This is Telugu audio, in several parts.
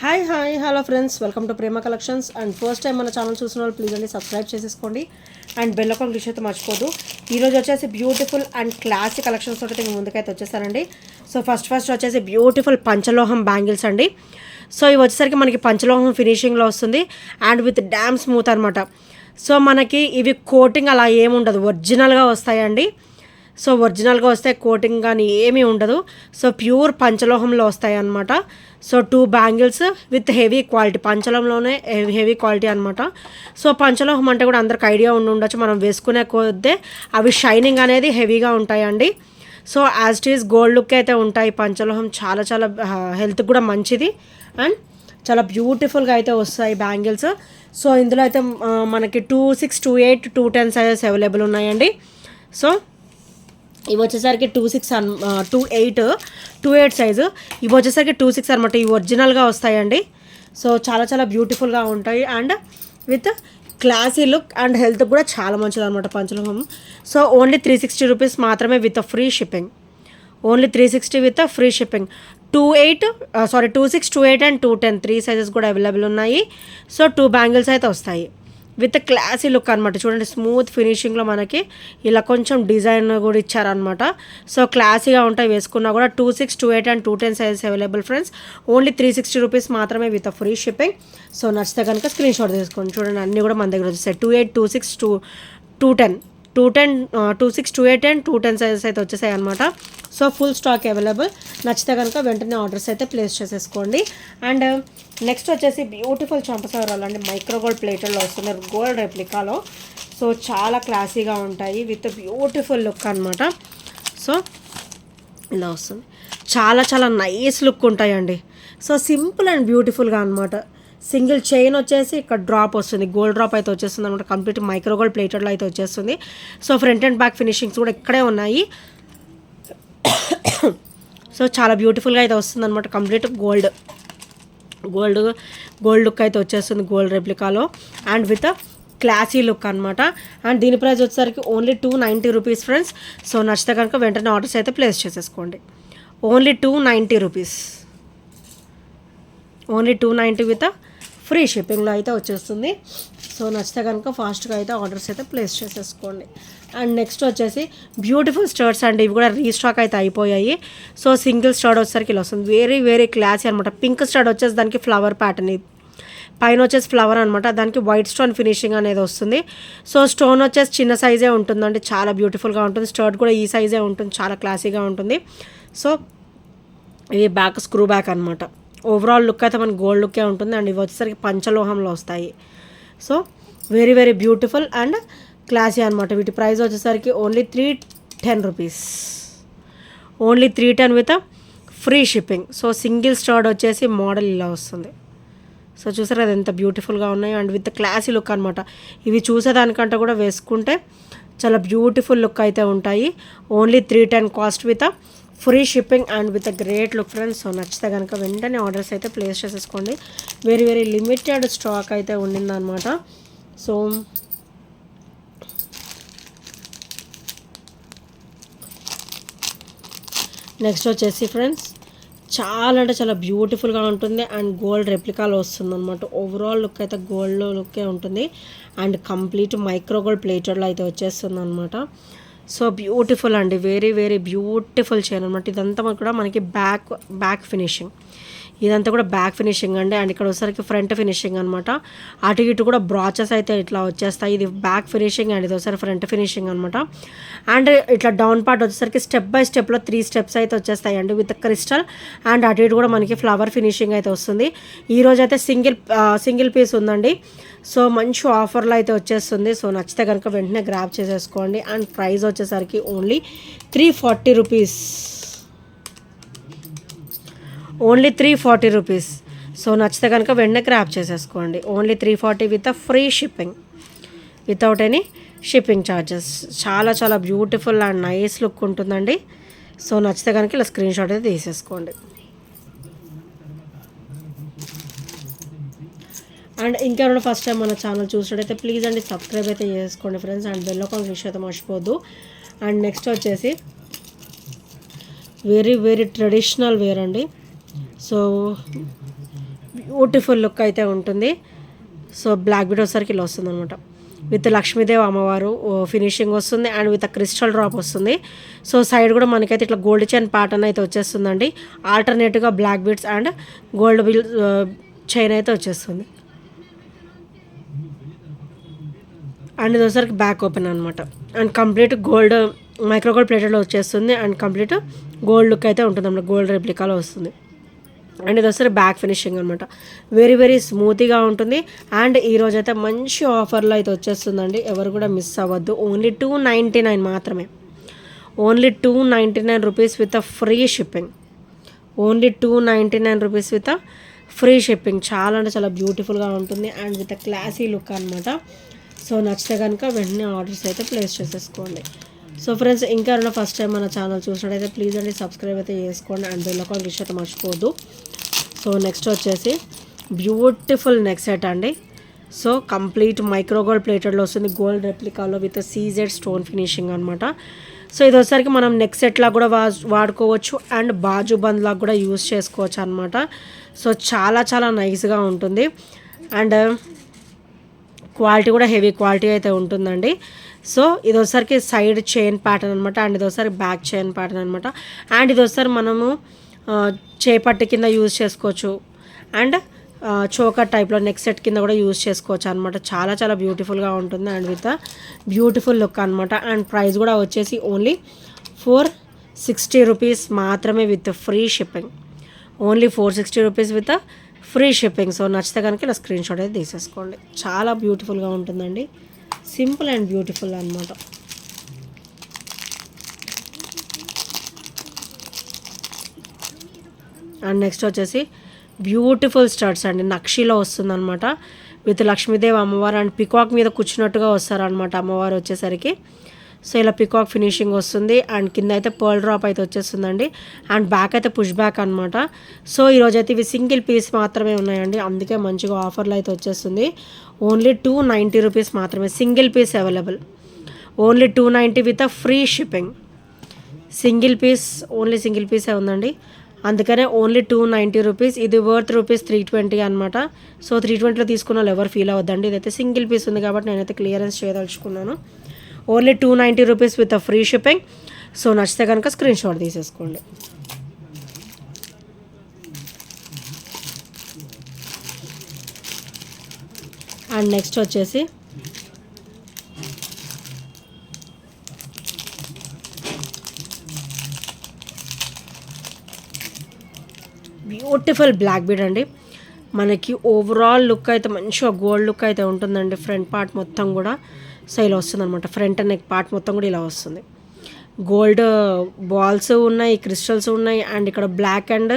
Hi hello friends, welcome to Prema collections. And first time మన ఛానల్ చూసిన వాళ్ళు ప్లీజ్ అండి సబ్స్క్రైబ్ చేసేసుకోండి అండ్ బెల్ ఐకాన్ క్లిక్ అయితే మర్చిపోదు. ఈరోజు వచ్చేసి బ్యూటిఫుల్ అండ్ క్లాసిక్ కలెక్షన్స్ తోటి ముందుకైతే వచ్చేసానండి. సో ఫస్ట్ వచ్చేసి బ్యూటిఫుల్ పంచలోహం బ్యాంగిల్స్ అండి. సో ఇవి వచ్చేసరికి మనకి పంచలోహం ఫినిషింగ్లో వస్తుంది అండ్ విత్ డ్యామ్ స్మూత్ అనమాట. సో మనకి ఇవి కోటింగ్ అలా ఏమి ఉండదు, ఒరిజినల్గా వస్తాయండి. సో ఒరిజినల్గా వస్తాయి, కోటింగ్ కానీ ఏమీ ఉండదు. సో ప్యూర్ పంచలోహంలో వస్తాయి అన్నమాట. So 2 bangles with heavy quality, పంచలోహంలోనే హెవీ క్వాలిటీ అనమాట. సో పంచలోహం అంటే కూడా అందరికి ఐడియా ఉండొచ్చు, మనం వేసుకునే కొద్దే అవి షైనింగ్ అనేది హెవీగా ఉంటాయండి. So as it is gold look అయితే ఉంటాయి. పంచలోహం చాలా చాలా హెల్త్కి కూడా మంచిది అండ్ చాలా బ్యూటిఫుల్గా అయితే వస్తాయి బ్యాంగిల్స్. సో ఇందులో అయితే మనకి 2, 6, 2, 8, 2, 10 సైజెస్ అవైలబుల్ ఉన్నాయండి. సో ఇవి వచ్చేసరికి 2, 8 సైజు. ఇవి వచ్చేసరికి 2, 6 అనమాట. ఇవి ఒరిజినల్గా వస్తాయండి. సో చాలా చాలా బ్యూటిఫుల్గా ఉంటాయి and with classy look and health కూడా చాలా మంచిది అనమాట పంచలోహం. సో ఓన్లీ 360 రూపీస్ మాత్రమే with free shipping. Only 360 with free shipping. 2, 6, 2, 8 and 2, 10 3 sizes కూడా అవైలబుల్ ఉన్నాయి. సో 2 బ్యాంగిల్స్ అయితే వస్తాయి విత్ క్లాసీ లుక్ అనమాట. చూడండి, స్మూత్ ఫినిషింగ్లో మనకి ఇలా కొంచెం డిజైన్ కూడా ఇచ్చారనమాట. సో క్లాసీగా ఉంటాయి, వేసుకున్నా కూడా 2, 6, 2, 8 and 2, 10 sizes available friends. Only 360 rupees మాత్రమే విత్ ఫ్రీ షిప్పింగ్. సో నచ్చితే కనుక స్క్రీన్ షాట్ తీసుకోండి. చూడండి, అన్నీ కూడా మన దగ్గర వచ్చేసాయి. 2, 8, 2, 6, 2, 10, 2, 6, 2, 8 అండ్ 2, 10 సైజెస్ అయితే వచ్చేసాయి అనమాట. So full stock available. నచ్చితే కనుక వెంటనే ఆర్డర్స్ అయితే ప్లేస్ చేసేసుకోండి. అండ్ నెక్స్ట్ వచ్చేసి బ్యూటిఫుల్ చంపసవరాలు అండి, మైక్రోగోల్డ్ ప్లేటర్లో వస్తుంది, గోల్డ్ రెప్లికాలో. సో చాలా క్లాసీగా ఉంటాయి విత్ బ్యూటిఫుల్ లుక్ అనమాట. సో ఇలా వస్తుంది, చాలా చాలా నైస్ లుక్ ఉంటాయండి. సో సింపుల్ అండ్ బ్యూటిఫుల్గా అనమాట. సింగిల్ చైన్ వచ్చేసి ఇక్కడ డ్రాప్ వస్తుంది, గోల్డ్ డ్రాప్ అయితే వచ్చేస్తుంది అనమాట. కంప్లీట్ మైక్రోగోల్డ్ ప్లేటర్లో అయితే వచ్చేస్తుంది. So front and back finishings కూడా ఇక్కడే ఉన్నాయి. సో చాలా బ్యూటిఫుల్గా అయితే వస్తుంది అనమాట. కంప్లీట్ గోల్డ్ లుక్ అయితే వచ్చేస్తుంది, గోల్డ్ రెప్లికాలో అండ్ విత్ క్లాసీ లుక్ అనమాట. అండ్ దీని ప్రైస్ వచ్చేసరికి ఓన్లీ 290 రూపీస్ ఫ్రెండ్స్. సో నచ్చితే కనుక వెంటనే ఆర్డర్స్ అయితే ప్లేస్ చేసేసుకోండి. Only 290 rupees, only 290 with free షిప్పింగ్లో అయితే వచ్చేస్తుంది. సో నచ్చితే కనుక ఫాస్ట్గా అయితే ఆర్డర్స్ అయితే ప్లేస్ చేసేసుకోండి. అండ్ నెక్స్ట్ వచ్చేసి బ్యూటిఫుల్ స్టర్ట్స్ అండి. ఇవి కూడా రీస్టాక్ అయితే అయిపోయాయి. సో సింగిల్ స్టర్ట్ వచ్చేసరికి ఇలా వస్తుంది, వెరీ వెరీ క్లాసీ అనమాట. పింక్ స్టర్ట్ వచ్చేసి దానికి ఫ్లవర్ ప్యాటర్న్, పైన వచ్చేసి ఫ్లవర్ అనమాట, దానికి వైట్ స్టోన్ ఫినిషింగ్ అనేది వస్తుంది. సో స్టోన్ వచ్చేసి చిన్న సైజే ఉంటుందండి, చాలా బ్యూటిఫుల్గా ఉంటుంది. స్టర్ట్ కూడా ఈ సైజే ఉంటుంది, చాలా క్లాసీగా ఉంటుంది. సో ఇది బ్యాక్ స్క్రూ బ్యాక్ అనమాట. ఓవరాల్ లుక్ అయితే మనకి గోల్డ్ లుక్కే ఉంటుంది. అండ్ ఇవి వచ్చేసరికి పంచలోహంలో వస్తాయి. So very very beautiful and classy అనమాట. వీటి ప్రైస్ వచ్చేసరికి only 310 rupees, only 310 with free shipping. So single stud వచ్చేసి మోడల్ ఇలా వస్తుంది. సో చూసారు అది ఎంత బ్యూటిఫుల్గా ఉన్నాయి అండ్ విత్ క్లాసీ లుక్ అనమాట. ఇవి చూసేదానికంటే కూడా వేసుకుంటే చాలా బ్యూటిఫుల్ లుక్ అయితే ఉంటాయి. Only 310 cost with free shipping and with great look friends. So నచ్చితే కనుక వెంటనే ఆర్డర్స్ అయితే ప్లేస్ చేసేసుకోండి. వెరీ వెరీ లిమిటెడ్ స్టాక్ అయితే ఉండిందనమాట. సో నెక్స్ట్ వచ్చేసి ఫ్రెండ్స్ చాలా అంటే చాలా బ్యూటిఫుల్గా ఉంటుంది అండ్ గోల్డ్ రెప్లికాలో వస్తుంది అనమాట. ఓవరాల్ లుక్ అయితే గోల్డ్ లుక్కే ఉంటుంది అండ్ కంప్లీట్ మైక్రోగోల్డ్ ప్లేటర్లో అయితే వచ్చేస్తుంది అనమాట. సో బ్యూటిఫుల్ అండి, వెరీ వెరీ బ్యూటిఫుల్ చైన్ అనమాట. ఇదంతా కూడా మనకి బ్యాక్ ఫినిషింగ్, ఇదంతా కూడా బ్యాక్ ఫినిషింగ్ అండి. అండ్ ఇక్కడ వచ్చేసరికి ఫ్రంట్ ఫినిషింగ్ అనమాట. అటు ఇటు కూడా బ్రాచెస్ అయితే ఇట్లా వచ్చేస్తాయి. ఇది బ్యాక్ ఫినిషింగ్ అండ్ ఇది ఒకసారి ఫ్రంట్ ఫినిషింగ్ అనమాట. అండ్ ఇట్లా డౌన్ పార్ట్ వచ్చేసరికి స్టెప్ బై స్టెప్లో 3 స్టెప్స్ అయితే వచ్చేస్తాయి అండి విత్ క్రిస్టల్. అండ్ అటు ఇటు కూడా మనకి ఫ్లవర్ ఫినిషింగ్ అయితే వస్తుంది. ఈరోజు అయితే సింగిల్ పీస్ ఉందండి. సో మంచి ఆఫర్లో అయితే వచ్చేస్తుంది. సో నచ్చితే కనుక వెంటనే గ్రాబ్ చేసేసుకోండి. అండ్ ప్రైస్ వచ్చేసరికి only 340 rupees, only 340 rupees. So నచ్చితే కనుక వెంటనే గ్రాబ్ చేసేసుకోండి. Only 340 with free shipping, without any shipping charges. చాలా చాలా బ్యూటిఫుల్ అండ్ నైస్ లుక్ ఉంటుందండి. సో నచ్చితే కనుక ఇలా స్క్రీన్ షాట్ అయితే తీసేసుకోండి. అండ్ ఇంకెవరైనా ఫస్ట్ టైం మన ఛానల్ చూసినట్టయితే ప్లీజ్ అండి సబ్స్క్రైబ్ అయితే చేసుకోండి friends. And bell icon click అయితే మర్చిపోద్దు. అండ్ నెక్స్ట్ వచ్చేసి వెరీ వెరీ ట్రెడిషనల్ వేర్ అండి. సో బ్యూటిఫుల్ లుక్ అయితే ఉంటుంది. సో బ్లాక్ బీడ్ వచ్చేసరికి ఇలా వస్తుంది అనమాట. విత్ లక్ష్మీదేవి అమ్మవారు ఫినిషింగ్ వస్తుంది అండ్ విత్ క్రిస్టల్ డ్రాప్ వస్తుంది. సో సైడ్ కూడా మనకైతే ఇట్లా గోల్డ్ చైన్ ప్యాటర్న్ అయితే వచ్చేస్తుందండి. ఆల్టర్నేటివ్గా black beads and gold ball chain అయితే వచ్చేస్తుంది. అండ్ ఇది వచ్చేసరికి బ్యాక్ ఓపెన్ అనమాట. And complete gold micro gold ప్లేటెడ్లో వచ్చేస్తుంది. అండ్ కంప్లీట్ గోల్డ్ లుక్ అయితే ఉంటుంది అన్నమాట. గోల్డ్ రెప్లికాలో వస్తుంది. అండ్ ఇది వస్తే బ్యాక్ ఫినిషింగ్ అనమాట. వెరీ వెరీ స్మూత్గా ఉంటుంది. అండ్ ఈరోజు అయితే మంచి ఆఫర్లో అయితే వచ్చేస్తుందండి. ఎవరు కూడా మిస్ అవ్వద్దు. ఓన్లీ 299 మాత్రమే. Only 299 rupees with free shipping. Only 299 rupees with free shipping. చాలా అంటే చాలా బ్యూటిఫుల్గా ఉంటుంది అండ్ విత్ క్లాసీ లుక్ అనమాట. సో నచ్చితే కనుక వెంటనే ఆర్డర్స్ అయితే ప్లేస్ చేసేసుకోండి. సో ఫ్రెండ్స్, ఇంకా ఎవరైనా ఫస్ట్ టైం మన ఛానల్ చూసినట్టయితే ప్లీజ్ అండి సబ్స్క్రైబ్ అయితే చేసుకోండి అండ్ బెల్ ఐకాన్ క్లిక్ అయితే మర్చిపోవద్దు. సో నెక్స్ట్ వచ్చేసి బ్యూటిఫుల్ నెక్ సెట్ అండి. సో కంప్లీట్ మైక్రో గోల్డ్ ప్లేటెడ్లో వస్తుంది. గోల్డ్ రెప్లికాలో విత్ సీజెడ్ స్టోన్ ఫినిషింగ్ అనమాట. సో ఇది వచ్చేసరికి మనం నెక్ సెట్లా కూడా వాడుకోవచ్చు అండ్ బాజు బంద్లా కూడా యూస్ చేసుకోవచ్చు అనమాట. సో చాలా చాలా నైస్గా ఉంటుంది అండ్ క్వాలిటీ కూడా హెవీ క్వాలిటీ అయితే ఉంటుందండి. సో ఇది ఒకసారికి సైడ్ చైన్ ప్యాటర్న్ అనమాట. అండ్ ఇది ఒకసారి బ్యాక్ చైన్ ప్యాటర్న్ అనమాట. అండ్ ఇది ఒకసారి మనము చేపట్టి కింద యూజ్ చేసుకోవచ్చు అండ్ చోకర్ టైప్లో నెక్ సెట్ కింద కూడా యూజ్ చేసుకోవచ్చు అనమాట. చాలా చాలా బ్యూటిఫుల్గా ఉంటుంది అండ్ విత్ బ్యూటిఫుల్ లుక్ అనమాట. అండ్ ప్రైస్ కూడా వచ్చేసి ఓన్లీ 460 రూపీస్ మాత్రమే with free shipping. Only 460 rupees with free shipping. So నచ్చితే కనుక ఇలా స్క్రీన్ షాట్ అయితే తీసేసుకోండి. చాలా బ్యూటిఫుల్గా ఉంటుందండి. సింపుల్ అండ్ బ్యూటిఫుల్ అనమాట. అండ్ నెక్స్ట్ వచ్చేసి బ్యూటిఫుల్ స్టడ్స్ అండి. నక్షిలో వస్తుందన్నమాట. విత్ లక్ష్మీదేవి అమ్మవారు అండ్ పికాక్ మీద కూర్చున్నట్టుగా వస్తారనమాట అమ్మవారు వచ్చేసరికి. సో ఇలా పికాక్ ఫినిషింగ్ వస్తుంది అండ్ కింద అయితే పర్ల్ డ్రాప్ అయితే వచ్చేస్తుందండి. అండ్ బ్యాక్ అయితే పుష్ బ్యాక్ అనమాట. సో ఈరోజు అయితే ఇవి సింగిల్ పీస్ మాత్రమే ఉన్నాయండి. అందుకే మంచిగా ఆఫర్లో అయితే వచ్చేస్తుంది. ఓన్లీ 290 రూపీస్ మాత్రమే. Single piece available. Only 290 with free shipping. Single piece, only single పీసే ఉందండి. అందుకనే ఓన్లీ 290 రూపీస్. ఇది వర్త్ రూపీస్ 320 అనమాట. సో 320లో తీసుకున్న వాళ్ళు ఎవరు ఫీల్ అవ్వద్దండి. ఇదైతే సింగిల్ పీస్ ఉంది కాబట్టి నేనైతే క్లియరెన్స్ చేయదలుచుకున్నాను. Only 290 rupees with free shipping. So నచ్చితే కనుక స్క్రీన్ షాట్ తీసేసుకోండి. అండ్ నెక్స్ట్ వచ్చేసి బ్యూటిఫుల్ బ్లాక్ బీడ్ అండి. మనకి ఓవరాల్ లుక్ అయితే మంచిగా గోల్డ్ లుక్ అయితే ఉంటుందండి. ఫ్రంట్ పార్ట్ మొత్తం కూడా సో ఇలా వస్తుంది అనమాట. ఫ్రంట్ అండ్ నెక్ పార్ట్ మొత్తం కూడా ఇలా వస్తుంది. గోల్డ్ బాల్స్ ఉన్నాయి, క్రిస్టల్స్ ఉన్నాయి అండ్ ఇక్కడ బ్లాక్ అండ్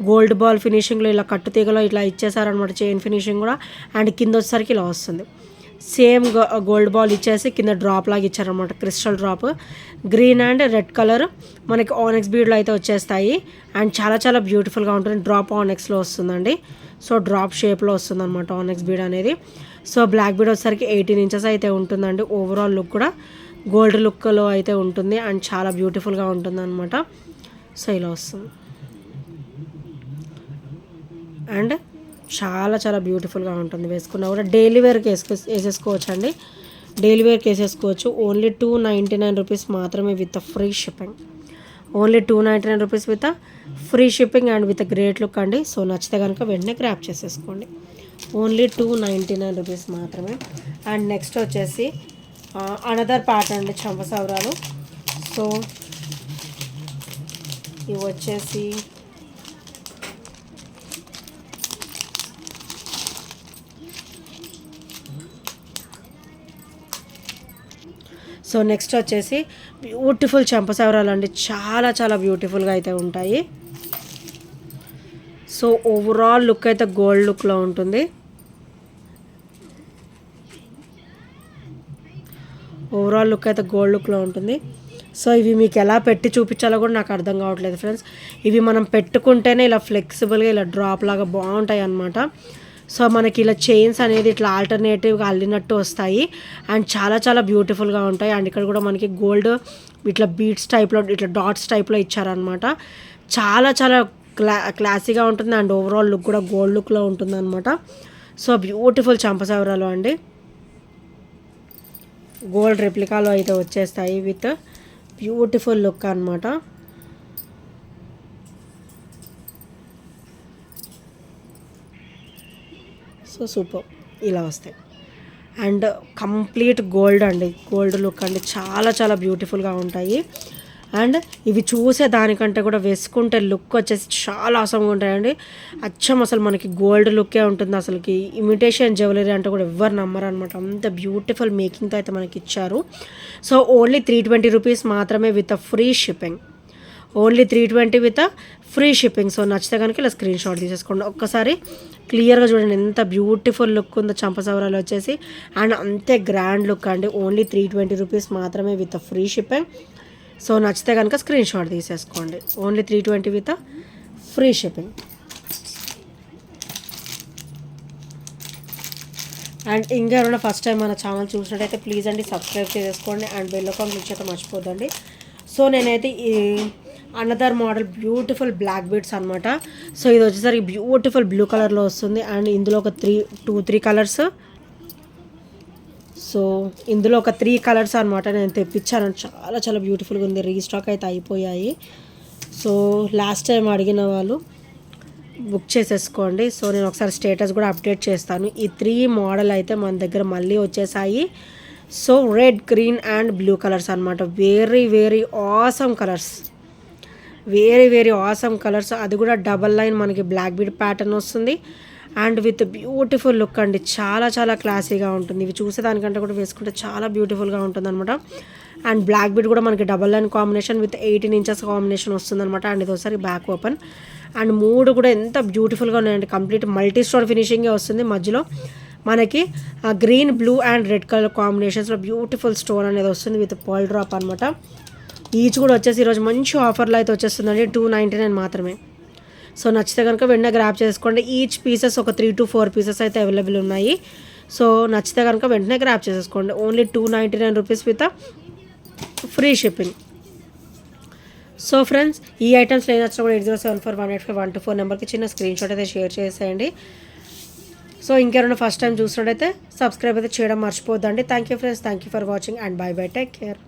గోల్డ్ బాల్ ఫినిషింగ్లో ఇలా కట్టు తీగలో ఇట్లా ఇచ్చేసారనమాట. చైన్ ఫినిషింగ్ కూడా. అండ్ కింద వచ్చేసరికి ఇలా వస్తుంది. సేమ్ గోల్డ్ బాల్ ఇచ్చేసి కింద డ్రాప్ లాగా ఇచ్చారనమాట. Crystal drop green and red colour మనకి ఆనెక్స్ బీడ్లో అయితే వచ్చేస్తాయి. అండ్ చాలా చాలా బ్యూటిఫుల్గా ఉంటుంది. డ్రాప్ ఆనెక్స్లో వస్తుందండి. సో డ్రాప్ షేప్లో వస్తుంది అనమాట ఆనెక్స్ బీడ్ అనేది. సో బ్లాక్ బీడ్ వచ్చేసరికి 18 ఇంచెస్ అయితే ఉంటుందండి. ఓవరాల్ లుక్ కూడా గోల్డ్ లుక్లో అయితే ఉంటుంది అండ్ చాలా బ్యూటిఫుల్గా ఉంటుంది అనమాట. సో ఇలా వస్తుంది అండ్ చాలా చాలా బ్యూటిఫుల్గా ఉంటుంది. వేసుకున్నా కూడా డైలీ వేర్కి వేసేసుకోవచ్చు అండి. డైలీ వేర్కి వేసేసుకోవచ్చు. ఓన్లీ 299 రూపీస్ మాత్రమే with free shipping. Only 299 rupees with free shipping and with great look అండి. సో నచ్చితే కనుక వెంటనే గ్రాప్ చేసేసుకోండి. ఓన్లీ 299 రూపీస్ మాత్రమే. అండ్ నెక్స్ట్ వచ్చేసి అనదర్ ప్యాటర్న్ అండి, చంపసవరాలు. సో ఇవి వచ్చేసి సో నెక్స్ట్ వచ్చేసి బ్యూటిఫుల్ చంపసవరాలు అండి. చాలా చాలా బ్యూటిఫుల్గా అయితే ఉంటాయి. సో ఓవరాల్ లుక్ అయితే గోల్డ్ లుక్లో ఉంటుంది. ఓవరాల్ లుక్ అయితే గోల్డ్ లుక్లో ఉంటుంది. సో ఇవి మీకు ఎలా పెట్టి చూపించాలో కూడా నాకు అర్థం కావట్లేదు ఫ్రెండ్స్. ఇవి మనం పెట్టుకుంటేనే ఇలా ఫ్లెక్సిబుల్గా ఇలా డ్రాప్ లాగా బాగుంటాయి అన్నమాట. సో మనకి ఇలా చైన్స్ అనేది ఇట్లా ఆల్టర్నేటివ్గా అల్లినట్టు వస్తాయి అండ్ చాలా చాలా బ్యూటిఫుల్గా ఉంటాయి. అండ్ ఇక్కడ కూడా మనకి గోల్డ్ ఇట్లా బీడ్స్ టైప్లో ఇట్లా డాట్స్ టైప్లో ఇచ్చారనమాట. చాలా చాలా క్లాసీగా ఉంటుంది అండ్ ఓవరాల్ లుక్ కూడా గోల్డ్ లుక్లో ఉంటుంది అనమాట. సో బ్యూటిఫుల్ చంపసవరాలు అండి, గోల్డ్ రెప్లికాలో అయితే వచ్చేస్తాయి విత్ బ్యూటిఫుల్ లుక్ అనమాట. సో సూపర్ ఇలా వస్తాయి అండ్ కంప్లీట్ గోల్డ్ అండి, గోల్డ్ లుక్ అండి, చాలా చాలా బ్యూటిఫుల్గా ఉంటాయి. అండ్ ఇవి చూసే దానికంటే కూడా వేసుకుంటే లుక్ వచ్చేసి చాలా అవసరంగా ఉంటాయండి. అచ్చం అసలు మనకి గోల్డ్ లుక్కే ఉంటుంది. అసలుకి ఇమిటేషన్ జ్యువెలరీ అంటే కూడా ఎవ్వరు నమ్మరు అనమాట, అంత బ్యూటిఫుల్ మేకింగ్తో అయితే మనకి ఇచ్చారు. సో ఓన్లీ 320 రూపీస్ మాత్రమే with free shipping, only 320 with free shipping. So నచ్చితే కనుక ఇలా స్క్రీన్ షాట్ తీసేసుకోండి. ఒక్కసారి క్లియర్గా చూడండి ఎంత బ్యూటిఫుల్ లుక్ ఉందో చంపసవరాలు వచ్చేసి, అండ్ అంతే గ్రాండ్ లుక్ అండి. ఓన్లీ 320 రూపీస్ మాత్రమే విత్ ఫ్రీ షిప్పింగ్. సో నచ్చితే కనుక స్క్రీన్ షాట్ తీసేసుకోండి. Only 320 with free shipping. And ఇంకెవరైనా ఫస్ట్ టైం మన ఛానల్ చూసినట్టయితే ప్లీజ్ అండి సబ్స్క్రైబ్ చేసుకోండి అండ్ బెల్ ఐకాన్ క్లిక్ చేయడం మర్చిపోద్దండి. సో నేనైతే ఈ another model beautiful black beads అనమాట. సో ఇది వచ్చేసరికి బ్యూటిఫుల్ బ్లూ కలర్లో వస్తుంది అండ్ ఇందులో ఒక 3 కలర్స్. సో ఇందులో ఒక 3 కలర్స్ అనమాట నేను తెప్పించాను, చాలా చాలా బ్యూటిఫుల్గా ఉంది. రీస్టాక్ అయితే అయిపోయాయి. సో లాస్ట్ టైం అడిగిన వాళ్ళు బుక్ చేసేసుకోండి. సో నేను ఒకసారి స్టేటస్ కూడా అప్డేట్ చేస్తాను. ఈ 3 మోడల్ అయితే మన దగ్గర మళ్ళీ వచ్చేసాయి. So red, green and blue colours అనమాట. Very very awesome colours, very very awesome colours. అది కూడా డబల్ లైన్ మనకి బ్లాక్ బీడ్ ప్యాటర్న్ వస్తుంది అండ్ విత్ బ్యూటిఫుల్ లుక్ అండి, చాలా చాలా క్లాసీగా ఉంటుంది. ఇవి చూసేదానికంటే కూడా వేసుకుంటే చాలా బ్యూటిఫుల్గా ఉంటుంది అనమాట. అండ్ బ్లాక్ బీడ్ కూడా మనకి double line combination with 18 inches combination వస్తుంది అనమాట. అండ్ ఇది ఒకసారి బ్యాక్ ఓపెన్ అండ్ 3 కూడా ఎంత బ్యూటిఫుల్గా ఉన్నాయండి. కంప్లీట్ మల్టీ స్టోన్ ఫినిషింగే వస్తుంది. మధ్యలో మనకి green, blue and red colour కాంబినేషన్స్లో బ్యూటిఫుల్ స్టోన్ అనేది వస్తుంది విత్ పర్ల్ డ్రాప్ అనమాట. ఈచ్ కూడా వచ్చేసి ఈరోజు మంచి ఆఫర్లో అయితే వచ్చేస్తుందండి, 299 మాత్రమే. సో నచ్చితే కనుక వెంటనే గ్రాప్ చేసుకోండి. ఈచ్ పీసెస్ ఒక 3 to 4 పీసెస్ అయితే అవైలబుల్ ఉన్నాయి. సో నచ్చితే కనుక వెంటనే గ్రాప్ చేసేసుకోండి. Only 299 rupees with free shipping. So friends, ఈ ఐటమ్స్ ఏం నచ్చినా కూడా 8074185124 నెంబర్కి చిన్న స్క్రీన్ షాట్ అయితే షేర్ చేసేయండి. సో ఇంకెవరైనా ఫస్ట్ టైం చూసినట్టయితే సబ్స్క్రైబ్ అయితే చేయడం మర్చిపోద్దండి. Thank you friends, thank you for watching and bye bye, take care.